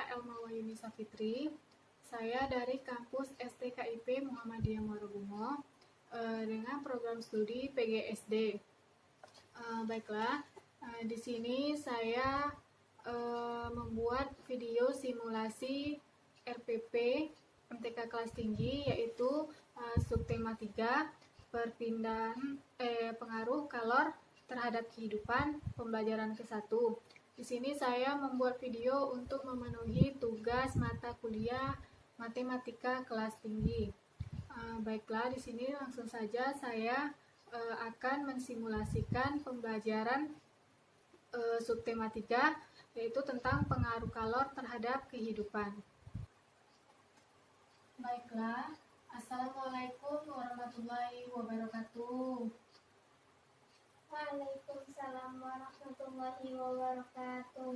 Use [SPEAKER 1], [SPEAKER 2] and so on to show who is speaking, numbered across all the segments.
[SPEAKER 1] Elma Wayuni Safitri. Saya dari kampus STKIP Muhammadiyah Muarabungo dengan program studi PGSD. Baiklah, di sini saya membuat video simulasi RPP MTK kelas tinggi, yaitu subtema 3 perpindahan pengaruh kalor terhadap kehidupan, pembelajaran ke-1. Di sini saya membuat video untuk memenuhi tugas mata kuliah matematika kelas tinggi. Baiklah, di sini langsung saja saya akan mensimulasikan pembelajaran subtema 3, yaitu tentang pengaruh kalor terhadap kehidupan. Baiklah, Assalamualaikum warahmatullahi wabarakatuh.
[SPEAKER 2] Waalaikumsalam warahmatullahi wabarakatuh.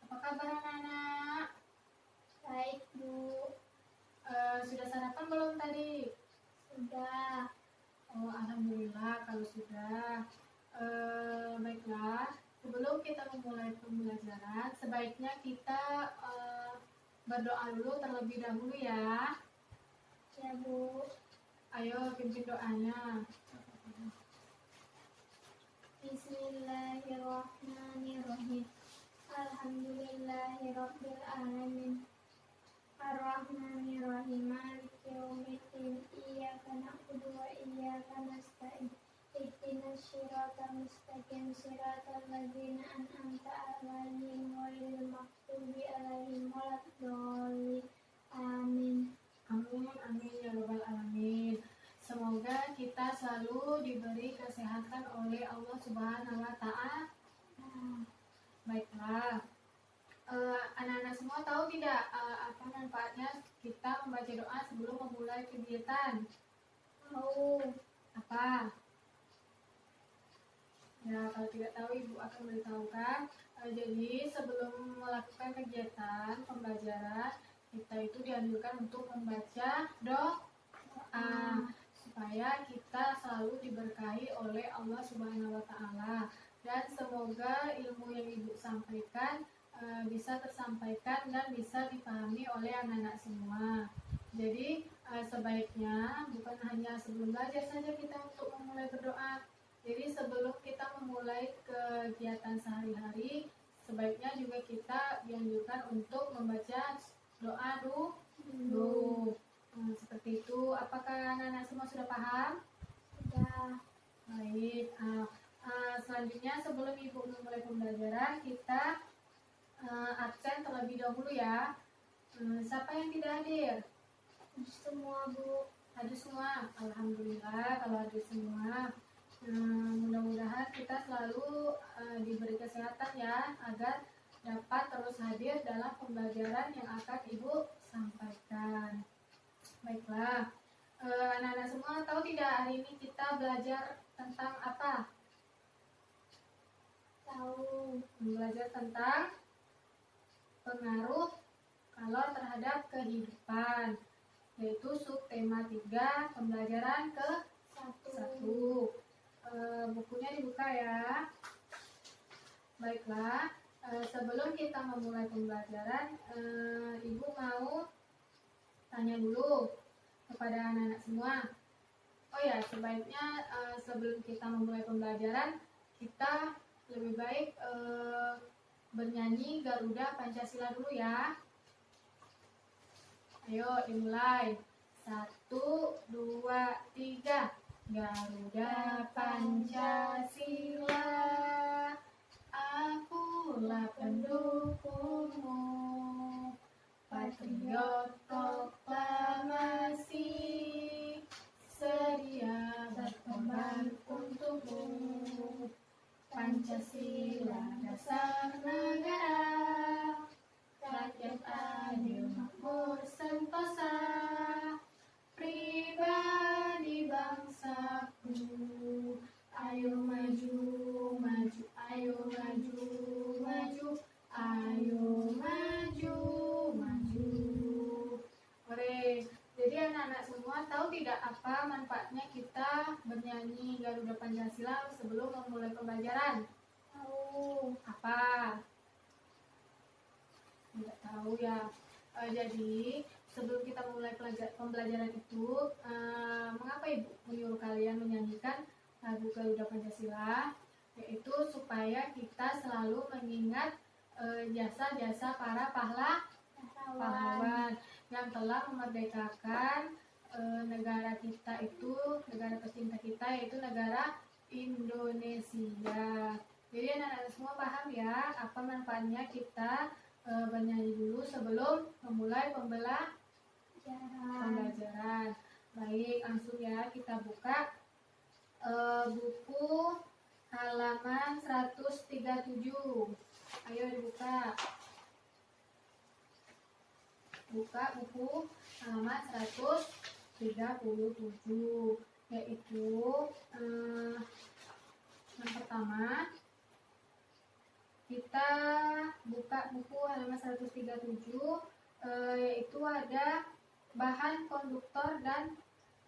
[SPEAKER 1] Apa kabar anak-anak?
[SPEAKER 2] Baik, Bu.
[SPEAKER 1] Sudah sarapan belum tadi?
[SPEAKER 2] Sudah.
[SPEAKER 1] Oh, alhamdulillah kalau sudah. Baiklah, sebelum kita memulai pembelajaran, sebaiknya kita berdoa dulu terlebih dahulu ya.
[SPEAKER 2] Ya, Bu.
[SPEAKER 1] Ayo pimpin doanya.
[SPEAKER 2] Bismillahirrahmanirrahim. Alhamdulillahirabbil alamin. Arrahmanirrahim. Maliki yaumiddin. Iyyaka na'budu wa iyyaka nasta'in. Ihdinas siratal mustaqim. Siratal ladzina an'amta 'alaihim ghairil maghdubi 'alaihim waladdallin. Amin.
[SPEAKER 1] Amin, amin ya rabbal alamin. Semoga kita selalu diberi kesehatan oleh Allah Subhanahu wa Ta'ala. Baiklah, anak-anak semua tahu tidak apa manfaatnya kita membaca doa sebelum memulai kegiatan?
[SPEAKER 2] Tahu.
[SPEAKER 1] Apa? Ya, kalau tidak tahu Ibu akan beritahukan. Jadi sebelum melakukan kegiatan pembelajaran, kita itu dianjurkan untuk membaca doa supaya kita selalu diberkahi oleh Allah Subhanahu wa Ta'ala, dan semoga ilmu yang Ibu sampaikan bisa tersampaikan dan bisa dipahami oleh anak-anak semua. Jadi sebaiknya bukan hanya sebelum belajar saja kita untuk memulai berdoa. Jadi sebelum kita memulai kegiatan sehari-hari, sebaiknya juga kita dianjurkan untuk membaca doa dulu. Seperti itu. Apakah anak-anak semua sudah paham?
[SPEAKER 2] Sudah.
[SPEAKER 1] Baik. Selanjutnya sebelum Ibu memulai pembelajaran, kita absen terlebih dahulu ya. Siapa yang tidak hadir?
[SPEAKER 2] Semua, Bu.
[SPEAKER 1] Hadir semua. Alhamdulillah kalau hadir semua. Mudah-mudahan kita selalu diberi kesehatan ya, agar dapat terus hadir dalam pembelajaran yang akan Ibu sampaikan. Baiklah, anak-anak semua tahu tidak hari ini kita belajar tentang apa?
[SPEAKER 2] Tahu.
[SPEAKER 1] Belajar tentang pengaruh kalor terhadap kehidupan, yaitu subtema 3 pembelajaran ke-1. Bukunya dibuka ya. Baiklah, sebelum kita memulai pembelajaran, Ibu mau tanya dulu kepada anak-anak semua. Oh ya, sebaiknya sebelum kita memulai pembelajaran, kita lebih baik bernyanyi Garuda Pancasila dulu ya. Ayo dimulai. 1, 2, 3. Garuda Pancasila, akulah pendukungmu, patriot proklamasi, sedia berkorban untukmu. Pancasila dasar negara, rakyat adil makmur sentosa, pribadi bangsaku. Ayo maju, maju, ayo maju, maju, ayo maju, maju. Oke, jadi anak-anak semua tahu tidak apa manfaatnya kita bernyanyi Garuda Pancasila sebelum memulai pembelajaran?
[SPEAKER 2] Tahu.
[SPEAKER 1] Apa? tidak tahu ya. Jadi sebelum kita mulai pembelajaran itu, mengapa Ibu menyuruh kalian menyanyikan lagu Garuda Pancasila? Yaitu supaya kita selalu mengingat jasa-jasa para pahlawan yang telah memerdekakan negara kita itu, negara tercinta kita, yaitu negara Indonesia. Jadi anak-anak semua paham ya apa manfaatnya kita bernyanyi dulu sebelum memulai pembelajaran. Baik, langsung ya kita buka buku halaman 137. Ayo dibuka. Buka buku halaman 137, yaitu yang pertama kita buka buku halaman 137, yaitu ada bahan konduktor dan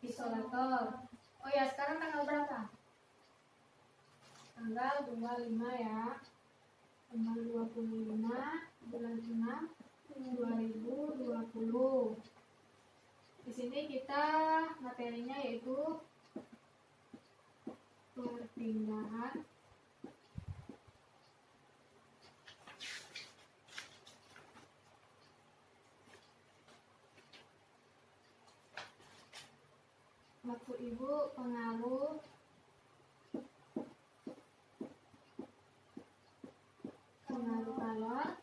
[SPEAKER 1] isolator. Oh ya, sekarang tanggal berapa? Tanggal 25 ya. Tanggal 25 bulan 6 2020. Di sini kita materinya yaitu perpindahan maksud Ibu pengaruh kalor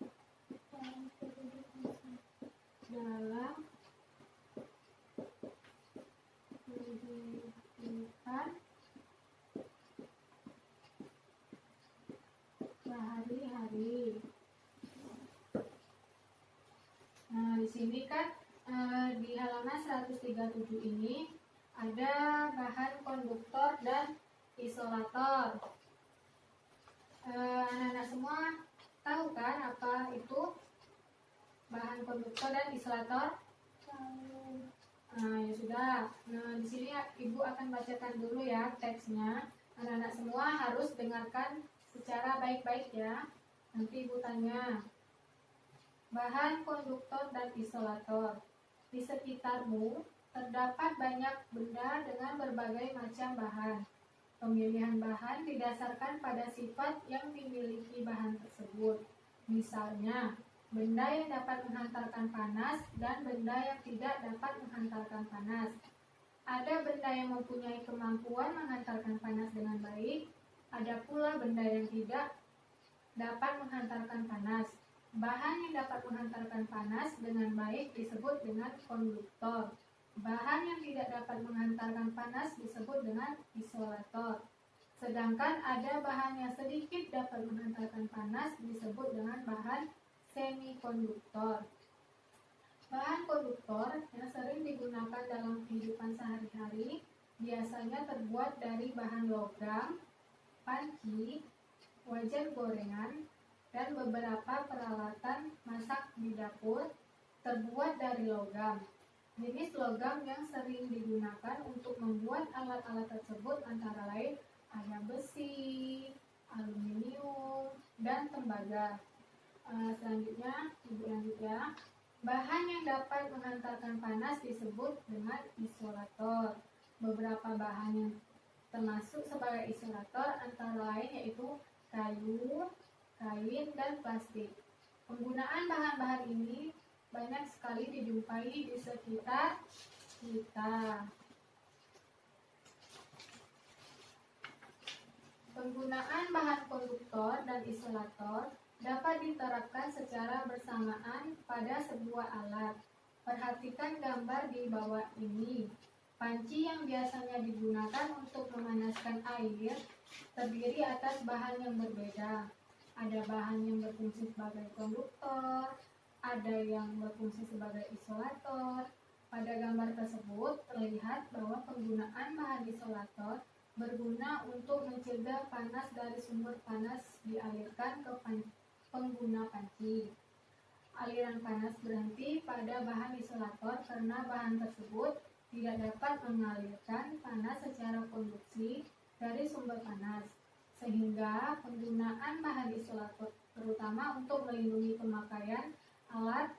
[SPEAKER 1] dalam kehidupan sehari-hari. Nah, di sini kan di halaman 137 ini ada bahan konduktor dan isolator. Anak-anak semua tahu kan apa itu bahan konduktor dan isolator? Nah, ya sudah. Nah, di sini Ibu akan bacakan dulu ya teksnya. Anak-anak semua harus dengarkan secara baik-baik ya. Nanti Ibu tanya. Bahan konduktor dan isolator. Di sekitarmu terdapat banyak benda dengan berbagai macam bahan. Pemilihan bahan didasarkan pada sifat yang dimiliki bahan tersebut. Misalnya, benda yang dapat menghantarkan panas dan benda yang tidak dapat menghantarkan panas. Ada benda yang mempunyai kemampuan menghantarkan panas dengan baik, ada pula benda yang tidak dapat menghantarkan panas. Bahan yang dapat menghantarkan panas dengan baik disebut dengan konduktor. Bahan yang tidak dapat menghantarkan panas disebut dengan isolator. Sedangkan ada bahan yang sedikit dapat menghantarkan panas disebut dengan bahan semikonduktor. Bahan konduktor yang sering digunakan dalam kehidupan sehari-hari biasanya terbuat dari bahan logam, panci, wajan gorengan, dan beberapa peralatan masak di dapur terbuat dari logam. Jenis logam yang sering digunakan untuk membuat alat-alat tersebut antara lain ada besi, aluminium, dan tembaga. Selanjutnya, Ibu lanjut ya. Bahan yang dapat menghantarkan panas disebut dengan isolator. Beberapa bahan yang termasuk sebagai isolator antara lain yaitu kayu, kain, dan plastik. Penggunaan bahan-bahan ini banyak sekali dijumpai di sekitar kita. Penggunaan bahan konduktor dan isolator dapat diterapkan secara bersamaan pada sebuah alat. Perhatikan gambar di bawah ini. Panci yang biasanya digunakan untuk memanaskan air terdiri atas bahan yang berbeda. Ada bahan yang berfungsi sebagai konduktor, ada yang berfungsi sebagai isolator. Pada gambar tersebut terlihat bahwa penggunaan bahan isolator berguna untuk mencegah panas dari sumber panas dialirkan ke pengguna panci. Aliran panas berhenti pada bahan isolator karena bahan tersebut tidak dapat mengalirkan panas secara konduksi dari sumber panas, sehingga penggunaan bahan isolator terutama untuk melindungi pemakaian alat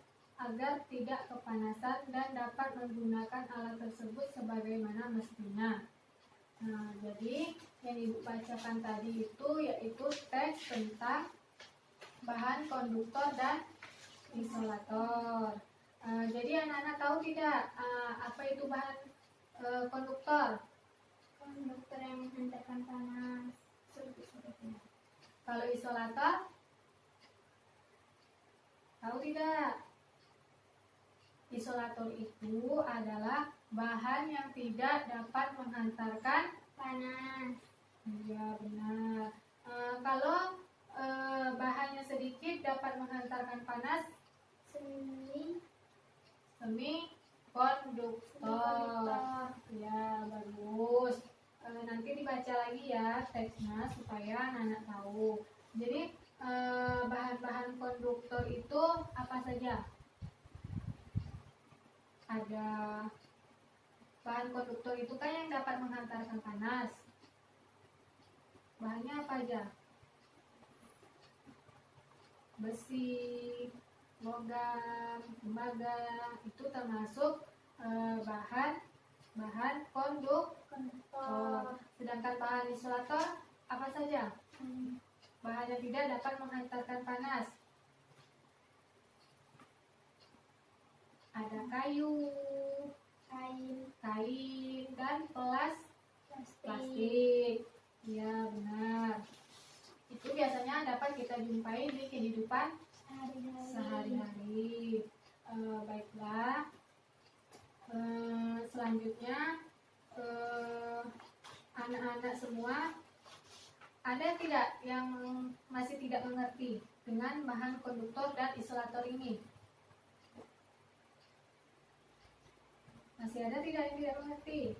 [SPEAKER 1] agar tidak kepanasan dan dapat menggunakan alat tersebut sebagaimana mestinya. Nah, jadi yang Ibu bacakan tadi itu yaitu teks tentang bahan konduktor dan isolator. Jadi anak-anak tahu tidak apa itu bahan konduktor?
[SPEAKER 2] Konduktor yang menghantarkan panas.
[SPEAKER 1] Kalau isolator? Tahu tidak? Isolator itu adalah bahan yang tidak dapat menghantarkan
[SPEAKER 2] Panas.
[SPEAKER 1] iya benar. Kalau bahannya sedikit dapat menghantarkan panas,
[SPEAKER 2] Semi
[SPEAKER 1] konduktor. Ya bagus. Nanti dibaca lagi ya teksnya supaya anak tahu. Jadi bahan-bahan konduktor itu apa saja? Ada bahan konduktor itu kan yang dapat menghantarkan panas. Bahannya apa aja? Besi, logam, tembaga, itu termasuk bahan konduktor. Sedangkan bahan isolator apa saja? Bahan yang tidak dapat menghantarkan panas. Ada kayu, kain dan plastik. Ya benar. Itu biasanya dapat kita jumpai di kehidupan sehari-hari. Baiklah. Selanjutnya anak-anak semua ada tidak yang masih tidak mengerti dengan bahan konduktor dan isolator ini? Masih ada tidak yang tidak mengerti?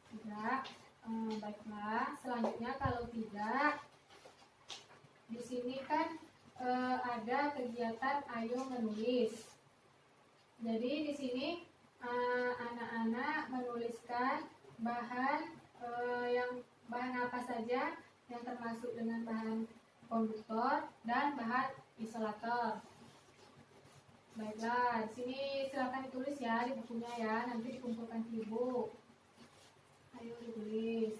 [SPEAKER 1] Tidak. Baiklah. Selanjutnya kalau tidak, di sini kan ada kegiatan ayo menulis. Jadi di sini anak-anak menuliskan bahan bahan apa saja yang termasuk dengan bahan konduktor dan bahan isolator. Baiklah, di sini silakan ditulis ya di bukunya ya, nanti dikumpulkan di Ibu. Ayo ditulis.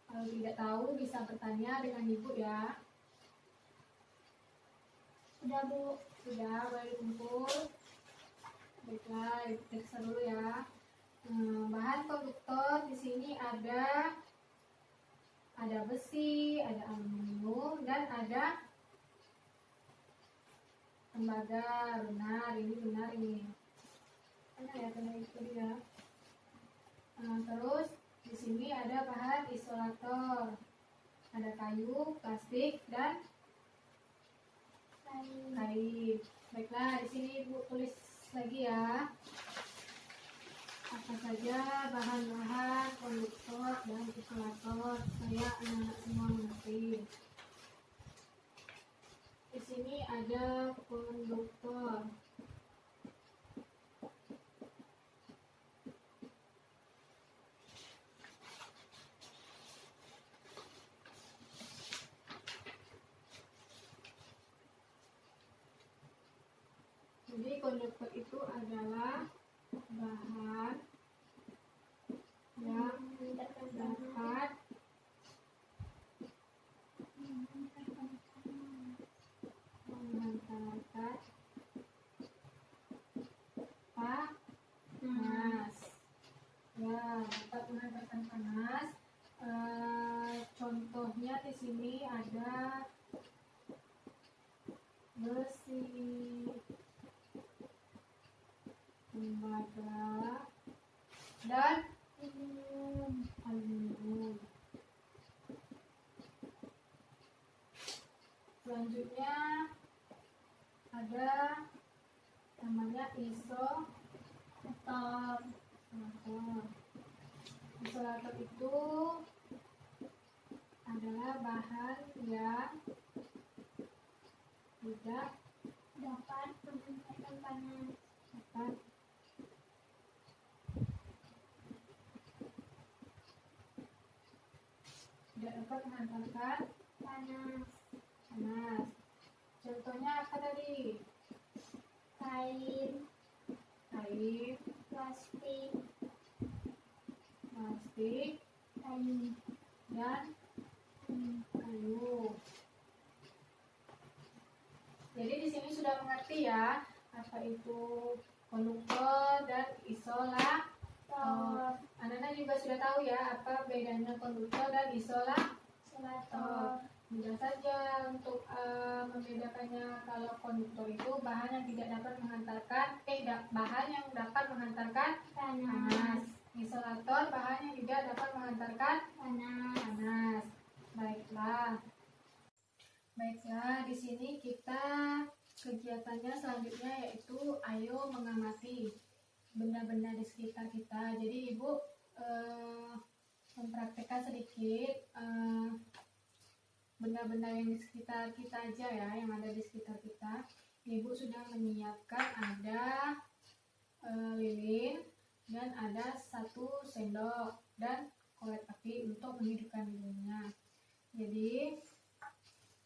[SPEAKER 1] Kalau tidak tahu bisa bertanya dengan Ibu ya.
[SPEAKER 2] Sudah Bu.
[SPEAKER 1] Sudah, boleh dikumpul. Baiklah, periksa dulu ya. Bahan konduktor di sini ada besi, ada aluminium, dan ada tembaga. Benar ini. Benar ya, benar itu dia. Terus di sini ada bahan isolator. Ada kayu, plastik, dan kain. Baiklah, di sini Ibu tulis lagi ya. Apa saja bahan-bahan konduktor dan isolator supaya anak-anak semua mengerti. Di sini ada konduktor. Jadi konduktor itu adalah bahan yang dapat menghantarkan panas. Ya, dapat menghantarkan panas. Contohnya di sini ada besi, tembaga, dan aluminium. Selanjutnya ada namanya isolator. Isolator itu adalah bahan yang tidak
[SPEAKER 2] Dapat menghantarkan panas.
[SPEAKER 1] dapat menghantarkan
[SPEAKER 2] Panas.
[SPEAKER 1] apa tadi?
[SPEAKER 2] kain,
[SPEAKER 1] Kain,
[SPEAKER 2] plastik,
[SPEAKER 1] plastik,
[SPEAKER 2] kayu,
[SPEAKER 1] dan kayu. Jadi di sini sudah mengerti ya apa itu konduktor dan isolator. Anak-anak juga sudah tahu ya apa bedanya konduktor dan isolator. Mudah saja untuk membedakannya. Kalau konduktor itu bahan yang tidak dapat menghantarkan bahan yang dapat menghantarkan panas. Isolator bahan yang tidak dapat menghantarkan panas. Baiklah, di sini kita kegiatannya selanjutnya yaitu ayo mengamati benda-benda di sekitar kita. Jadi Ibu mempraktekkan sedikit benda-benda yang di sekitar kita aja ya, yang ada di sekitar kita. Ibu sudah menyiapkan ada lilin dan ada 1 sendok dan korek api untuk menghidupkan lilinnya. Jadi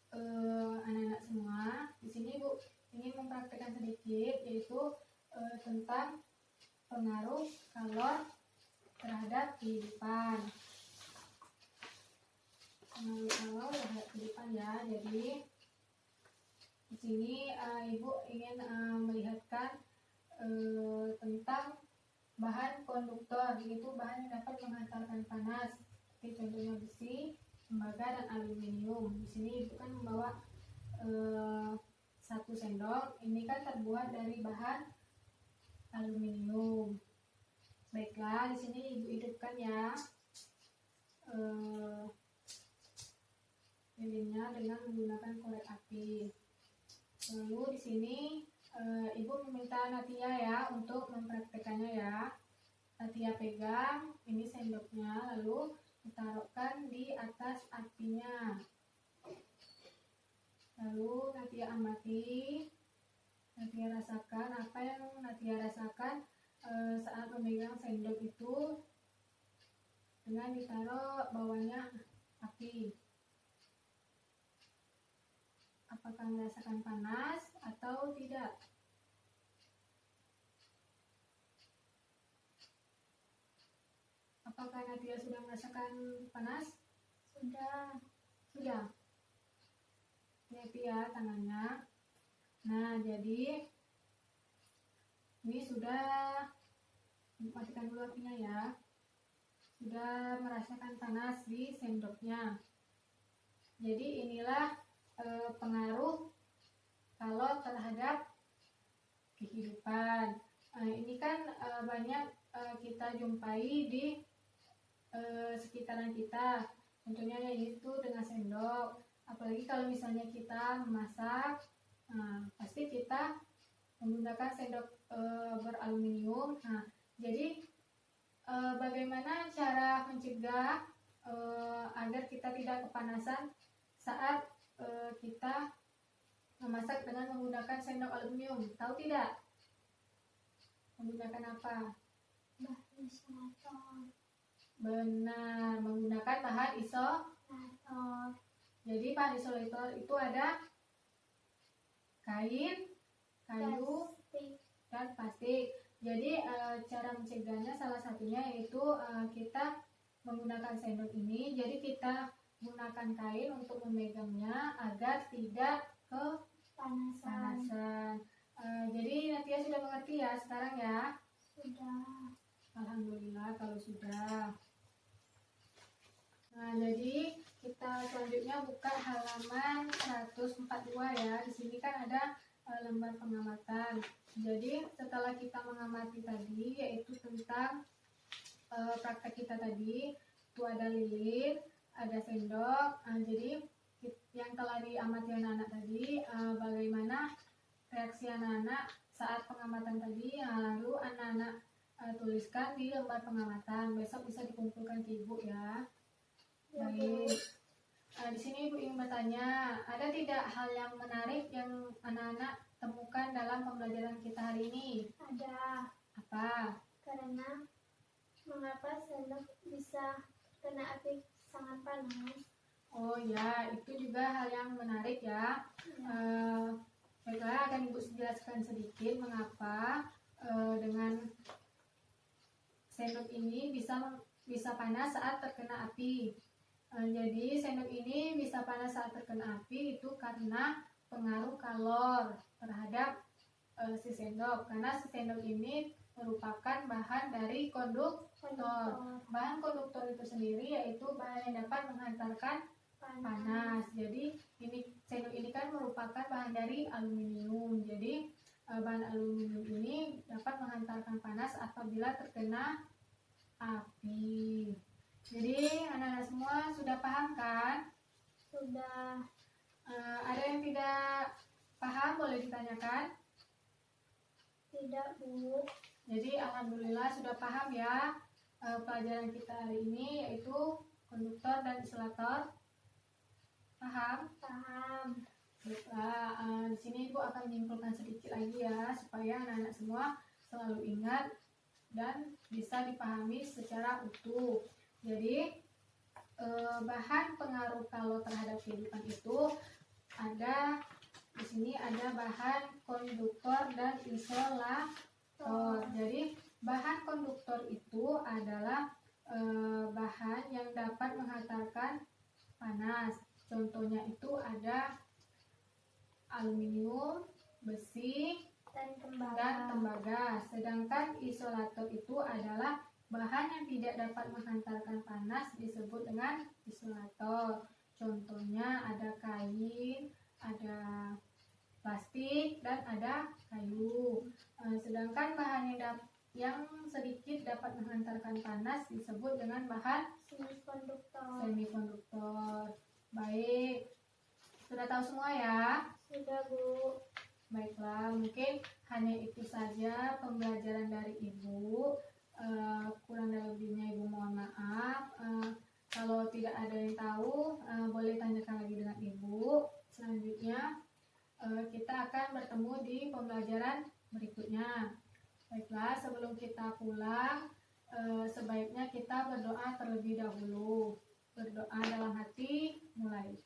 [SPEAKER 1] anak-anak semua, di sini Ibu ingin mempraktekkan sedikit yaitu tentang pengaruh kalor terhadap kehidupan. Pengaruh kalor terhadap kehidupan ya. Jadi di sini Ibu ingin melihatkan tentang bahan konduktor, yaitu bahan yang dapat menghantarkan panas. Seperti contohnya besi, tembaga, dan aluminium. Di sini Ibu kan membawa 1 sendok. Ini kan terbuat dari bahan aluminium. Baiklah, di sini Ibu hidupkan ya lilinnya dengan menggunakan korek api. Lalu di sini Ibu meminta Natia ya untuk mempraktekannya ya. Natia pegang ini sendoknya, lalu ditaruhkan di atas apinya. Lalu Natia amati, Natia rasakan apa yang Natia rasakan saat memegang sendok itu dengan ditaruh bawahnya api. Apakah merasakan panas atau tidak? Apakah Natia sudah merasakan panas? Sudah. Happy ya tangannya. Nah, jadi ini sudah, matikan dulu apinya ya. Sudah merasakan panas di sendoknya. Jadi inilah pengaruh kalor terhadap kehidupan. Ini kan banyak kita jumpai di sekitaran kita. Contohnya yaitu dengan sendok. Apalagi kalau misalnya kita memasak, pasti kita menggunakan sendok beraluminium. Nah, jadi bagaimana cara mencegah agar kita tidak kepanasan saat kita memasak dengan menggunakan sendok aluminium? Tahu tidak? Menggunakan apa?
[SPEAKER 2] bahan isolator.
[SPEAKER 1] Benar, menggunakan bahan isolator. Jadi bahan isolator itu ada kain, kayu, dan plastik. Jadi cara mencegahnya salah satunya yaitu kita menggunakan sendok ini. Jadi kita gunakan kain untuk memegangnya agar tidak kepanasan. Jadi Natia sudah mengerti ya sekarang ya?
[SPEAKER 2] Sudah.
[SPEAKER 1] Alhamdulillah kalau sudah. Nah, jadi kita selanjutnya buka halaman 142 ya. Di sini kan ada lembar pengamatan. Jadi setelah kita mengamati tadi yaitu tentang praktek kita tadi, itu ada lilin, ada sendok. Jadi yang telah diamati anak-anak tadi, bagaimana reaksi anak-anak saat pengamatan tadi. Lalu anak-anak tuliskan di lembar pengamatan. Besok bisa dikumpulkan ke Ibu ya. Baik. Di sini Ibu ingin bertanya, ada tidak hal yang menarik yang anak-anak temukan dalam pembelajaran kita hari ini?
[SPEAKER 2] Ada.
[SPEAKER 1] Apa?
[SPEAKER 2] Karena mengapa sendok bisa kena api sangat panas?
[SPEAKER 1] Oh ya, itu juga hal yang menarik ya. Baiklah, akan Ibu jelaskan sedikit mengapa dengan sendok ini bisa panas saat terkena api. Jadi sendok ini bisa panas saat terkena api itu karena pengaruh kalor terhadap si sendok. Karena si sendok ini merupakan bahan dari konduktor. Bahan konduktor itu sendiri yaitu bahan yang dapat menghantarkan panas. Jadi sendok ini kan merupakan bahan dari aluminium. Jadi bahan aluminium ini dapat menghantarkan panas apabila terkena api. Jadi anak-anak semua sudah paham kan?
[SPEAKER 2] Sudah.
[SPEAKER 1] Ada yang tidak paham boleh ditanyakan?
[SPEAKER 2] Tidak, Bu.
[SPEAKER 1] Jadi alhamdulillah sudah paham ya pelajaran kita hari ini yaitu konduktor dan isolator. Paham?
[SPEAKER 2] Paham.
[SPEAKER 1] Baiklah, di sini Ibu akan menyimpulkan sedikit lagi ya supaya anak-anak semua selalu ingat dan bisa dipahami secara utuh. Jadi bahan pengaruh kalor terhadap kehidupan itu ada di sini ada bahan konduktor dan isolator. Jadi bahan konduktor itu adalah bahan yang dapat menghantarkan panas. Contohnya itu ada aluminium, besi,
[SPEAKER 2] Dan
[SPEAKER 1] dan tembaga. Sedangkan isolator itu adalah bahan yang tidak dapat menghantarkan panas disebut dengan isolator. Contohnya ada kain, ada plastik, dan ada kayu. Sedangkan bahan yang sedikit dapat menghantarkan panas disebut dengan bahan semikonduktor. Baik, sudah tahu semua ya?
[SPEAKER 2] Sudah, Bu.
[SPEAKER 1] Baiklah, mungkin hanya itu saja pembelajaran dari Ibu. Kurang dan lebihnya Ibu mohon maaf. Kalau tidak ada yang tahu, boleh tanyakan lagi dengan Ibu. Selanjutnya, kita akan bertemu di pembelajaran berikutnya. Baiklah, sebelum kita pulang, sebaiknya kita berdoa terlebih dahulu. Berdoa dalam hati, mulai.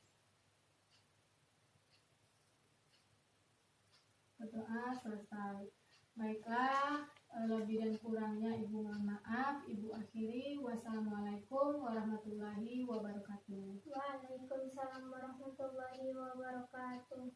[SPEAKER 1] Berdoa selesai. Baiklah, lebih dan kurangnya Ibu mohon maaf. Ibu akhiri. Wassalamualaikum warahmatullahi wabarakatuh.
[SPEAKER 2] Waalaikumsalam warahmatullahi wabarakatuh.